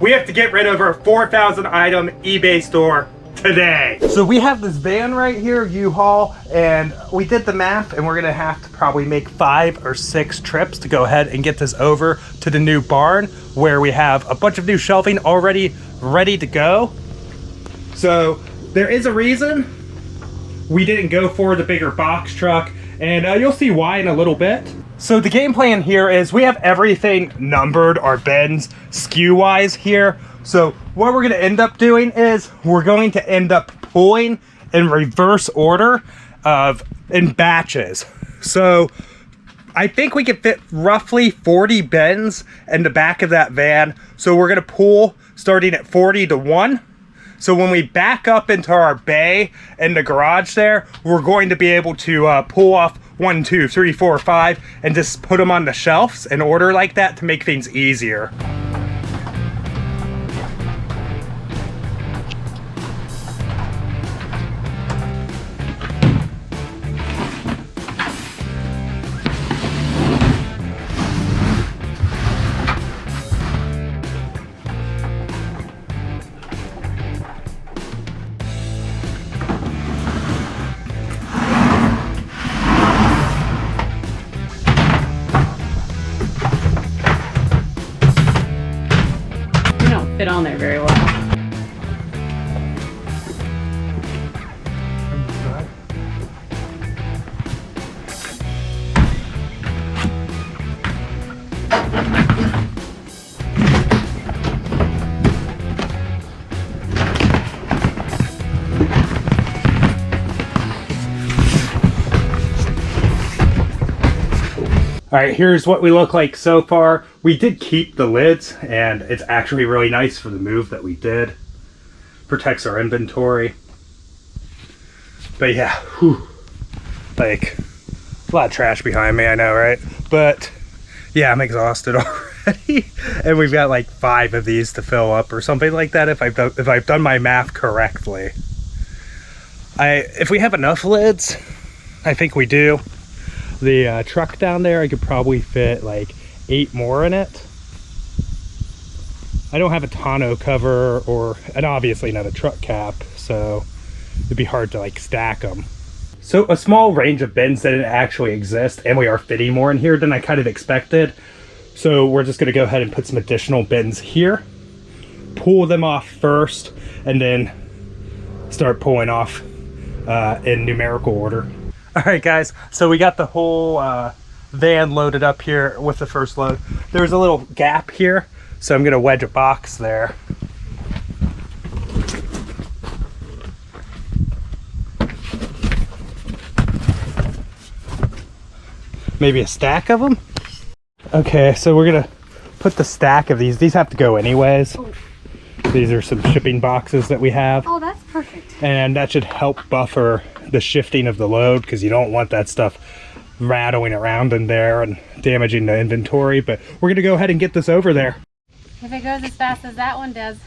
We have to get rid of our 4,000 item eBay store today. So we have this van right here, U-Haul, and we did the math and we're gonna have to probably make 5 or 6 trips to go ahead and get this over to the new barn where we have a bunch of new shelving already ready to go. So there is a reason we didn't go for the bigger box truck, and you'll see why in a little bit. So the game plan here is we have everything numbered, our bins, SKU-wise here. So what we're gonna end up doing is we're going to end up pulling in reverse order in batches. So I think we could fit roughly 40 bins in the back of that van. So we're gonna pull starting at 40 to 1. So when we back up into our bay in the garage there, we're going to be able to pull off 1, 2, 3, 4, 5, and just put them on the shelves in order like that to make things easier. Fit on there very well. All right, here's what we look like so far. We did keep the lids, and it's actually really nice for the move that we did. Protects our inventory. But yeah, whew, like a lot of trash behind me, I know, right? But yeah, I'm exhausted already. And we've got like 5 of these to fill up or something like that if I've done my math correctly. If we have enough lids, I think we do. The truck down there, I could probably fit like 8 more in it. I don't have a tonneau cover and obviously not a truck cap, so it'd be hard to like stack them. So a small range of bins didn't actually exist, and we are fitting more in here than I kind of expected. So we're just gonna go ahead and put some additional bins here, pull them off first, and then start pulling off in numerical order. All right, guys, so we got the whole van loaded up here with the first load. There's a little gap here, so I'm gonna wedge a box there. Maybe a stack of them? Okay, so we're gonna put the stack of these. These have to go anyways. Oh. These are some shipping boxes that we have. Oh, that's perfect. And that should help buffer the shifting of the load, because you don't want that stuff rattling around in there and damaging the inventory. But we're gonna go ahead and get this over there. If it goes as fast as that one does,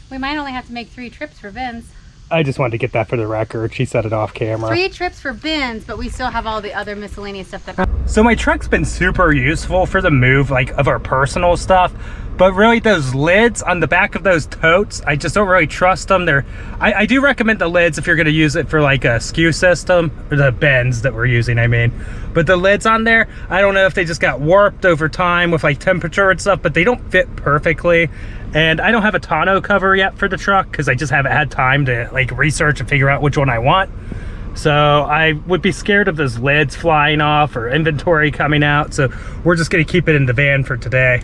we might only have to make 3 trips for bins. I just wanted to get that for the record. She said it off camera. 3 trips for bins, but we still have all the other miscellaneous stuff that... So my truck's been super useful for the move, like, of our personal stuff, but really those lids on the back of those totes, I just don't really trust them. I do recommend the lids if you're gonna use it for like a SKU system, or the bins that we're using, I mean. But the lids on there, I don't know if they just got warped over time with like temperature and stuff, but they don't fit perfectly. And I don't have a tonneau cover yet for the truck because I just haven't had time to like research and figure out which one I want. So I would be scared of those lids flying off or inventory coming out. So we're just gonna keep it in the van for today.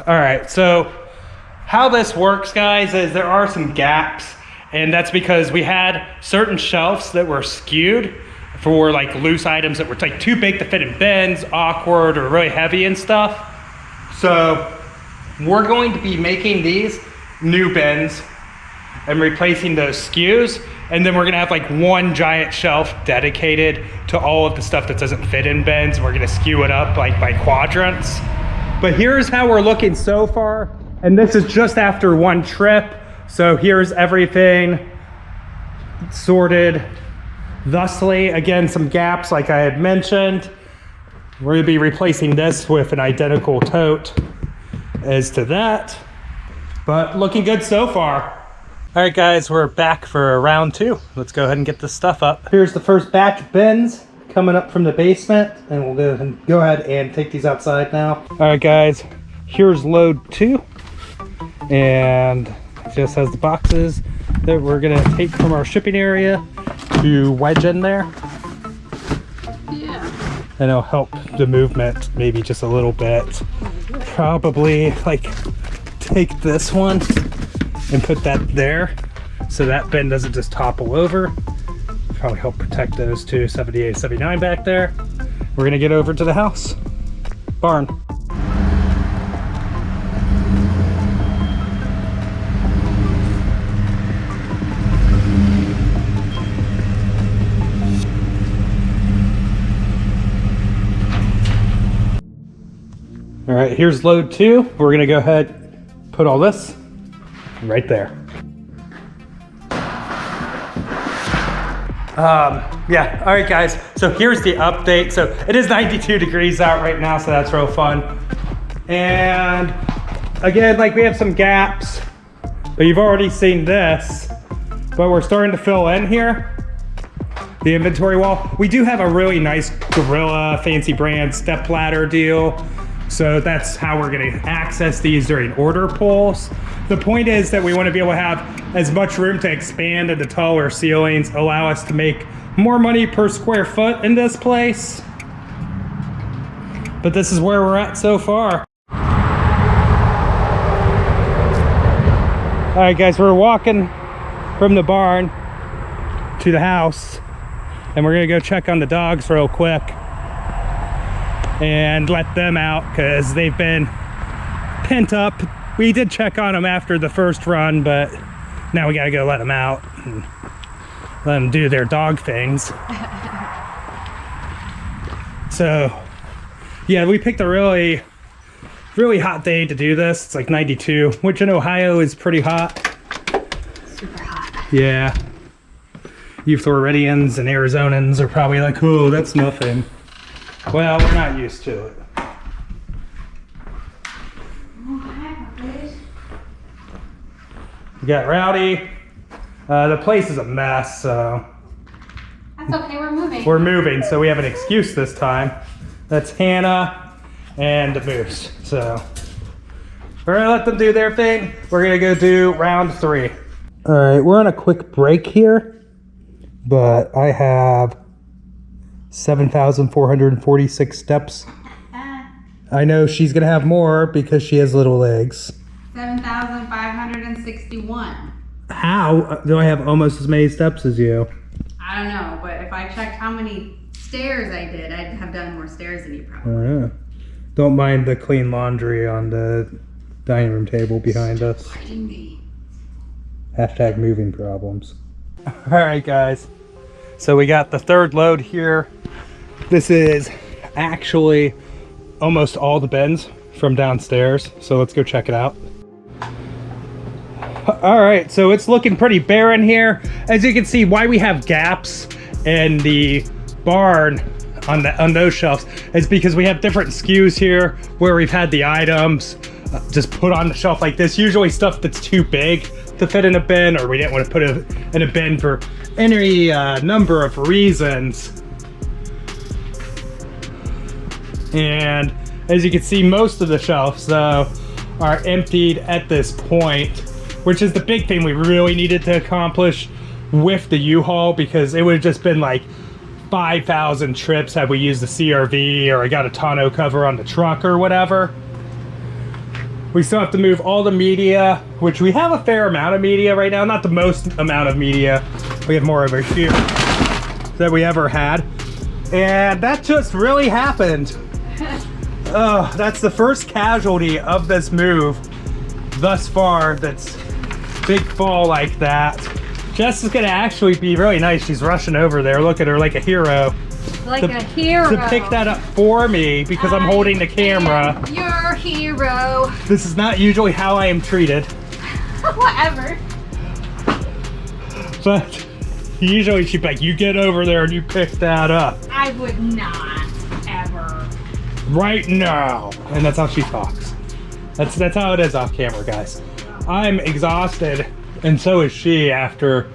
All right, so how this works, guys, is there are some gaps, and that's because we had certain shelves that were skewed for like loose items that were like too big to fit in bins, awkward, or really heavy and stuff. So we're going to be making these new bins and replacing those skews, and then we're gonna have like one giant shelf dedicated to all of the stuff that doesn't fit in bins. We're gonna skew it up like by quadrants. But here's how we're looking so far, and this is just after one trip. So here's everything sorted thusly. Again, some gaps like I had mentioned. We're gonna be replacing this with an identical tote as to that, but looking good so far. All right, guys, we're back for round 2. Let's go ahead and get this stuff up. Here's the first batch of bins coming up from the basement, and we'll go ahead and take these outside now. All right, guys, here's load 2, and it just has the boxes that we're gonna take from our shipping area to wedge in there. Yeah. And it'll help the movement maybe just a little bit. Probably like take this one and put that there so that bin doesn't just topple over. Probably help protect those two 78, 79 back there. We're gonna get over to the house barn. All right, here's load 2. We're gonna go ahead, put all this right there. Yeah, all right, guys, so here's the update. So it is 92 degrees out right now, so that's real fun. And again, like we have some gaps, but you've already seen this, but we're starting to fill in here, the inventory wall. We do have a really nice Gorilla fancy brand step ladder deal. So that's how we're gonna access these during order pulls. The point is that we wanna be able to have as much room to expand into taller ceilings, allow us to make more money per square foot in this place. But this is where we're at so far. All right, guys, we're walking from the barn to the house, and we're gonna go check on the dogs real quick and let them out because they've been pent up. We did check on them after the first run, but now we gotta go let them out and let them do their dog things. So yeah, we picked a really hot day to do this. It's like 92, which in Ohio is pretty hot. Super hot. Yeah. You Floridians and Arizonans are probably like, oh, that's nothing. Well, we're not used to it. We got Rowdy. The place is a mess, so. That's okay, we're moving. We're moving, so we have an excuse this time. That's Hannah and the Moose. So we're gonna let them do their thing. We're gonna go do round 3. All right, we're on a quick break here, but I have 7,446 steps. I know she's gonna have more because she has little legs. 7,561. How do I have almost as many steps as you? I don't know, but if I checked how many stairs I did, I'd have done more stairs than you probably. Oh, yeah. Don't mind the clean laundry on the dining room table behind us. Fighting me. Hashtag moving problems. All right, guys. So we got the third load here. This is actually almost all the bins from downstairs. So let's go check it out. All right, so it's looking pretty barren here. As you can see, why we have gaps in the barn on those shelves is because we have different SKUs here where we've had the items just put on the shelf like this. Usually stuff that's too big to fit in a bin, or we didn't want to put it in a bin for any number of reasons. And as you can see, most of the shelves though are emptied at this point, which is the big thing we really needed to accomplish with the U-Haul, because it would have just been like 5,000 trips had we used the CRV or I got a tonneau cover on the truck or whatever. We still have to move all the media, which we have a fair amount of media right now. Not the most amount of media. We have more over here than we ever had. And that just really happened. Oh, that's the first casualty of this move thus far. That's big fall like that. Jess is gonna actually be really nice. She's rushing over there. Look at her like a hero. Like a hero. To pick that up for me because I'm holding the camera. Your hero. This is not usually how I am treated. Whatever. But usually she'd be like, you get over there and you pick that up. I would not, ever. Right now. And that's how she talks. That's how it is off camera, guys. I'm exhausted, and so is she after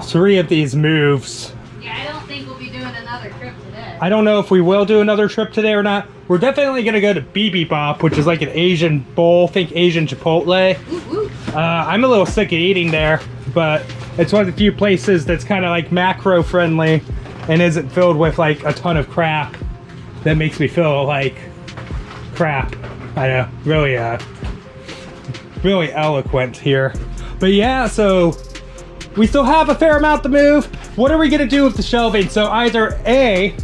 3 of these moves. Yeah, I don't think we'll be doing another trip today. I don't know if we will do another trip today or not. We're definitely gonna go to BB Bop, which is like an Asian bowl, think Asian Chipotle. Ooh, ooh. I'm a little sick of eating there, but it's one of the few places that's kind of like macro friendly and isn't filled with like a ton of crap that makes me feel like crap. I know, really eloquent here. But yeah, so we still have a fair amount to move. What are we gonna do with the shelving? So either A,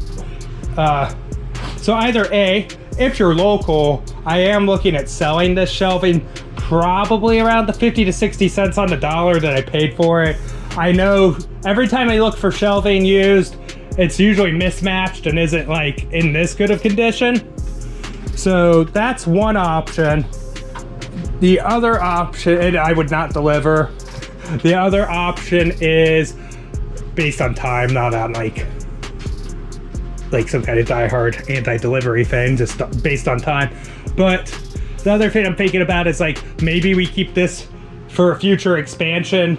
if you're local, I am looking at selling this shelving probably around the 50 to 60 cents on the dollar that I paid for it. I know every time I look for shelving used, it's usually mismatched and isn't like in this good of condition. So that's one option. The other option, and I would not deliver. The other option is based on time, not on like some kind of diehard anti-delivery thing, just based on time. But the other thing I'm thinking about is like maybe we keep this for a future expansion,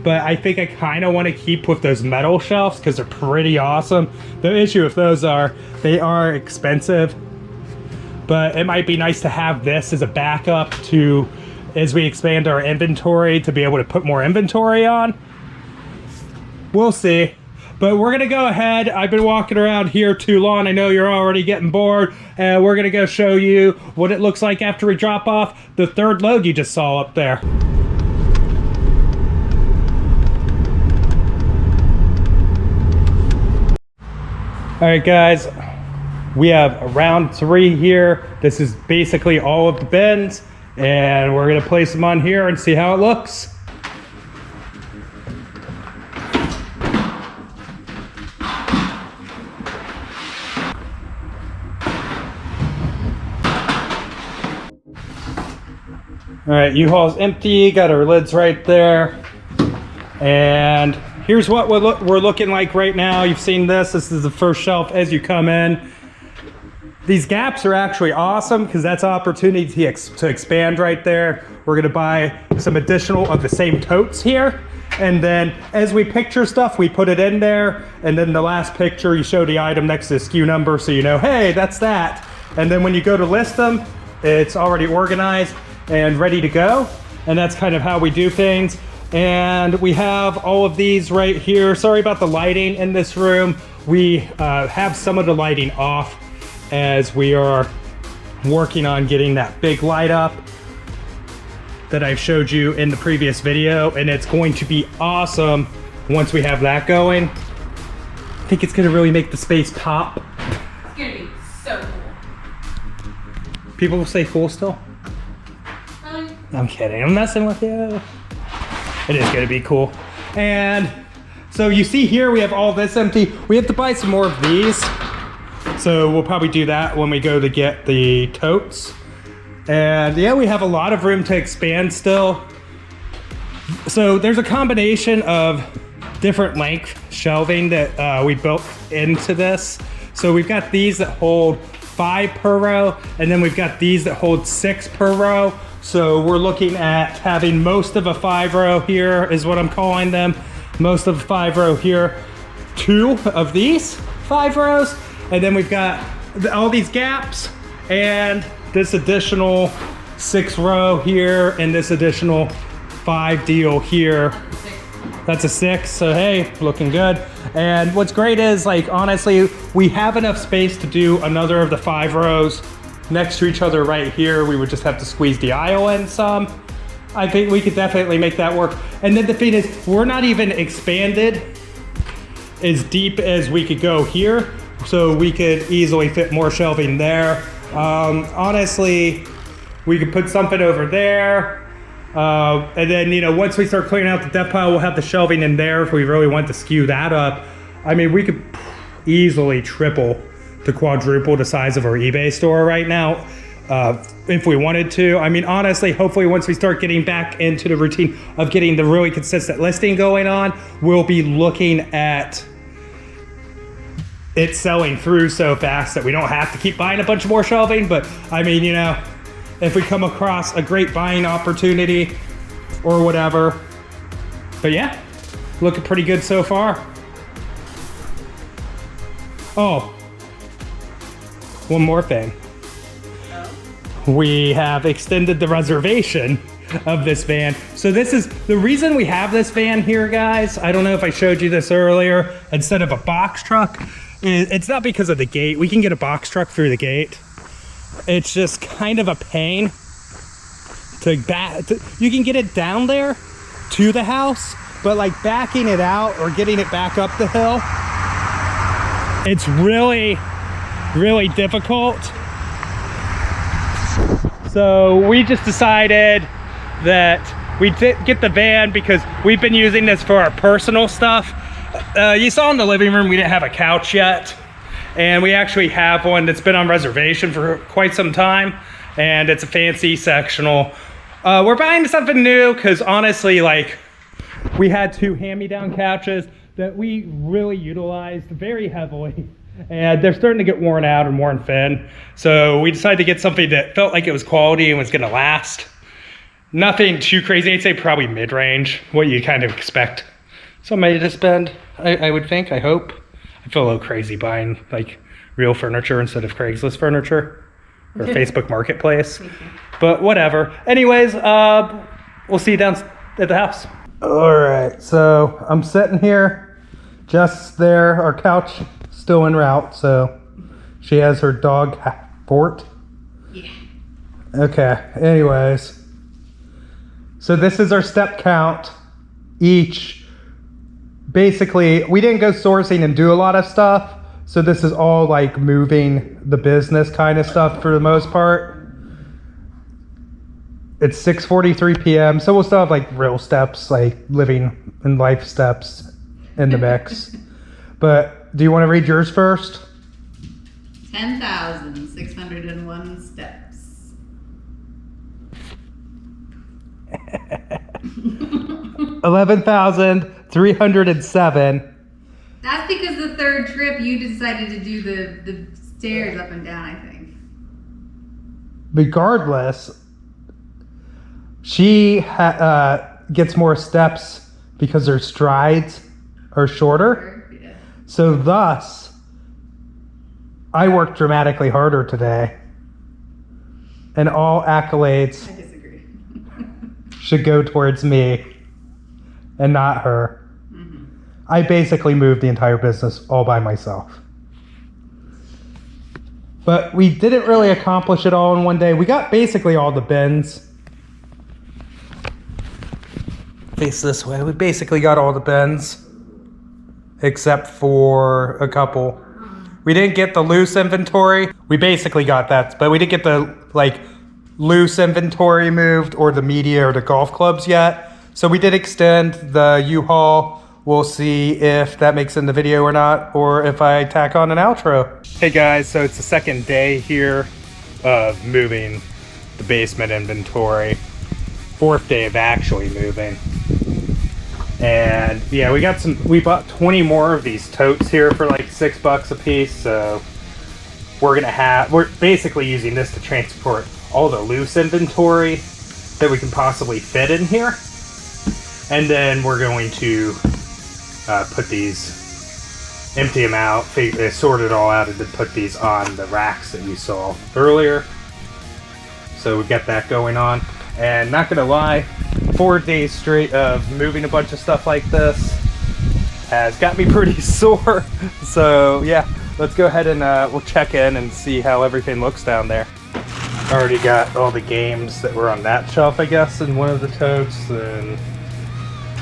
but I think I kind of want to keep with those metal shelves because they're pretty awesome. The issue with those are they are expensive, but it might be nice to have this as a backup to as we expand our inventory to be able to put more inventory on. We'll see. But we're gonna go ahead. I've been walking around here too long. I know you're already getting bored. We're gonna go show you what it looks like after we drop off the 3rd load you just saw up there. All right, guys, we have round 3 here. This is basically all of the bins, and we're gonna place them on here and see how it looks. All right, U-Haul's empty, got our lids right there. And here's what we're looking like right now. You've seen this. This is the first shelf as you come in. These gaps are actually awesome because that's an opportunity to expand right there. We're gonna buy some additional of the same totes here. And then as we picture stuff, we put it in there. And then the last picture, you show the item next to the SKU number so you know, hey, that's that. And then when you go to list them, it's already organized and ready to go. And that's kind of how we do things. And we have all of these right here. Sorry about the lighting in this room. We have some of the lighting off as we are working on getting that big light up that I've showed you in the previous video. And it's going to be awesome once we have that going. I think it's gonna really make the space pop. It's gonna be so cool. People will say cool still? I'm kidding, I'm messing with you. It is gonna be cool. And so you see here, we have all this empty. We have to buy some more of these. So we'll probably do that when we go to get the totes. And yeah, we have a lot of room to expand still. So there's a combination of different length shelving that we built into this. So we've got these that hold 5 per row, and then we've got these that hold 6 per row. So we're looking at having most of a 5 row here is what I'm calling them. Most of a 5 row here, 2 of these 5 rows. And then we've got all these gaps and this additional 6 row here and this additional 5 deal here. That's a 6, so hey, looking good. And what's great is, like, honestly, we have enough space to do another of the 5 rows next to each other right here. We would just have to squeeze the aisle in some. I think we could definitely make that work. And then the thing is, we're not even expanded as deep as we could go here. So we could easily fit more shelving there. Honestly, we could put something over there. And then, you know, once we start clearing out the depth pile, we'll have the shelving in there if we really want to skew that up. I mean, we could easily triple to quadruple the size of our eBay store right now, if we wanted to. I mean, honestly, hopefully once we start getting back into the routine of getting the really consistent listing going on, we'll be looking at it selling through so fast that we don't have to keep buying a bunch more shelving. But I mean, you know, if we come across a great buying opportunity or whatever. But yeah, looking pretty good so far. Oh, one more thing. We have extended the reservation of this van. So this is the reason we have this van here, guys. I don't know if I showed you this earlier. Instead of a box truck, it's not because of the gate. We can get a box truck through the gate. It's just kind of a pain to back. You can get it down there to the house, but like backing it out or getting it back up the hill, it's really, really difficult. So we just decided that we'd get the van because we've been using this for our personal stuff. You saw in the living room, we didn't have a couch yet. And we actually have one that's been on reservation for quite some time. And it's a fancy sectional. We're buying something new because honestly, like, we had 2 hand-me-down couches that we really utilized very heavily. And they're starting to get worn out and worn thin. So we decided to get something that felt like it was quality and was gonna last. Nothing too crazy. I'd say probably mid-range, what you kind of expect somebody to spend, I would think, I hope. I feel a little crazy buying like real furniture instead of Craigslist furniture or Facebook Marketplace, but whatever. Anyways, we'll see you down at the house. All right, so I'm sitting here, Jess there, our couch still en route, so she has her dog fort. Yeah. Okay, anyways. So this is our step count each. Basically, we didn't go sourcing and do a lot of stuff. So this is all like moving the business kind of stuff for the most part. It's 6:43 p.m. So we'll still have like real steps, like living and life steps in the mix. But do you want to read yours first? 10,601 steps. 11,307. That's because the third trip you decided to do the stairs up and down, I think. Regardless, she gets more steps because her strides are shorter. Yeah. So thus, I worked dramatically harder today. And all accolades I disagree. should go towards me and not her. Mm-hmm. I basically moved the entire business all by myself. But we didn't really accomplish it all in one day. We got basically all the bins. Face this way. We basically got all the bins except for a couple. We didn't get the loose inventory. We basically got that, but we didn't get the like loose inventory moved or the media or the golf clubs yet. So we did extend the U-Haul. We'll see if that makes it in the video or not, or if I tack on an outro. Hey guys, so it's the second day here of moving the basement inventory. 4th day of actually moving. And yeah, we bought 20 more of these totes here for like $6 a piece. So we're basically using this to transport all the loose inventory that we can possibly fit in here. And then we're going to put these, empty them out, sort it all out, and then put these on the racks that you saw earlier. So we got that going on. And not gonna lie, 4 days straight of moving a bunch of stuff like this has got me pretty sore. So yeah, let's go ahead and we'll check in and see how everything looks down there. Already got all the games that were on that shelf, I guess, in one of the totes. And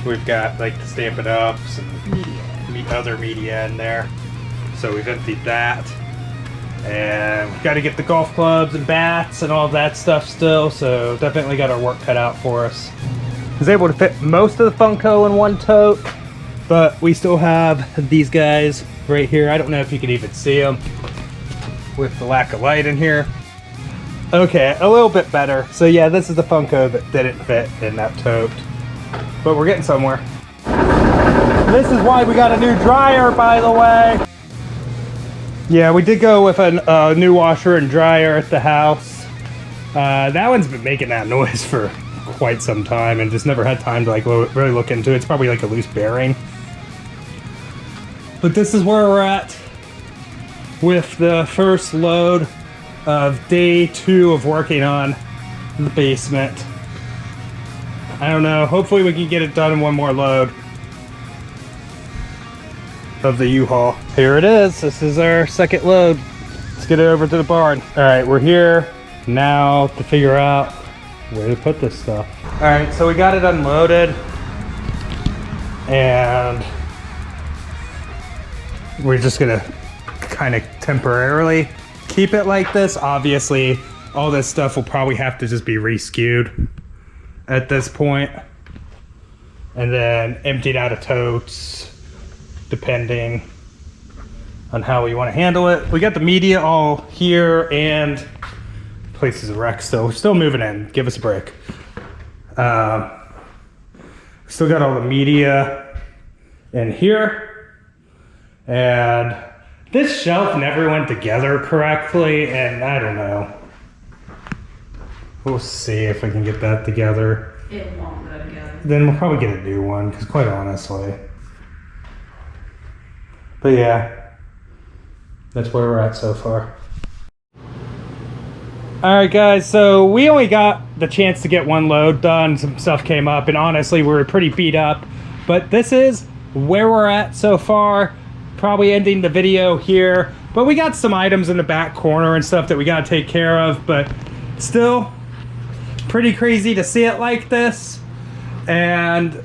we've got like the Stampin' Ups and other media in there. So we've emptied that. And we've got to get the golf clubs and bats and all that stuff still. So definitely got our work cut out for us. I was able to fit most of the Funko in one tote, but we still have these guys right here. I don't know if you can even see them with the lack of light in here. Okay, a little bit better. So yeah, this is the Funko that didn't fit in that tote, but we're getting somewhere. This is why we got a new dryer, by the way. Yeah, we did go with a new washer and dryer at the house. That one's been making that noise for quite some time and just never had time to like really look into it. It's probably like a loose bearing. But this is where we're at with the first load of day 2 of working on the basement. I don't know, hopefully we can get it done in one more load of the U-Haul. Here it is, this is our second load. Let's get it over to the barn. All right, we're here now to figure out where to put this stuff. All right, so we got it unloaded and we're just gonna kind of temporarily keep it like this. Obviously, all this stuff will probably have to just be re-skewed at this point and then emptied out of totes depending on how we want to handle it. We got the media all here and places of wreck still. We're still moving in. Give us a break. Still got all the media in here. And this shelf never went together correctly, and I don't know. We'll see if we can get that together. It won't go together. Then we'll probably get a new one, because quite honestly. But yeah, that's where we're at so far. Alright guys, so we only got the chance to get one load done. Some stuff came up, and honestly, we were pretty beat up. But this is where we're at so far. Probably ending the video here, but we got some items in the back corner and stuff that we got to take care of, but still pretty crazy to see it like this and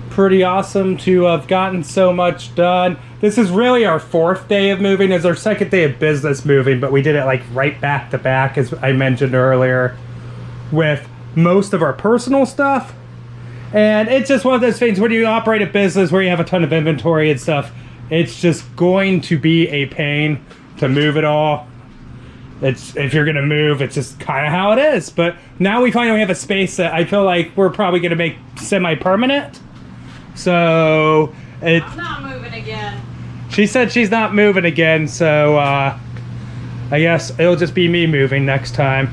pretty awesome to have gotten so much done. This is really our 4th day of moving. It's our 2nd day of business moving, but we did it like right back to back, as I mentioned earlier, with most of our personal stuff. And it's just one of those things when you operate a business where you have a ton of inventory and stuff, it's just going to be a pain to move it all. If you're gonna move, it's just kind of how it is. But now we finally have a space that I feel like we're probably gonna make semi-permanent. So I'm not moving again. She said she's not moving again, so I guess it'll just be me moving next time.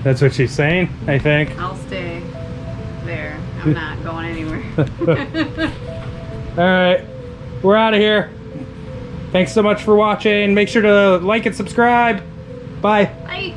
That's what she's saying, I think. I'll stay there. I'm not going anywhere. All right, we're out of here. Thanks so much for watching. Make sure to like and subscribe. Bye. Bye.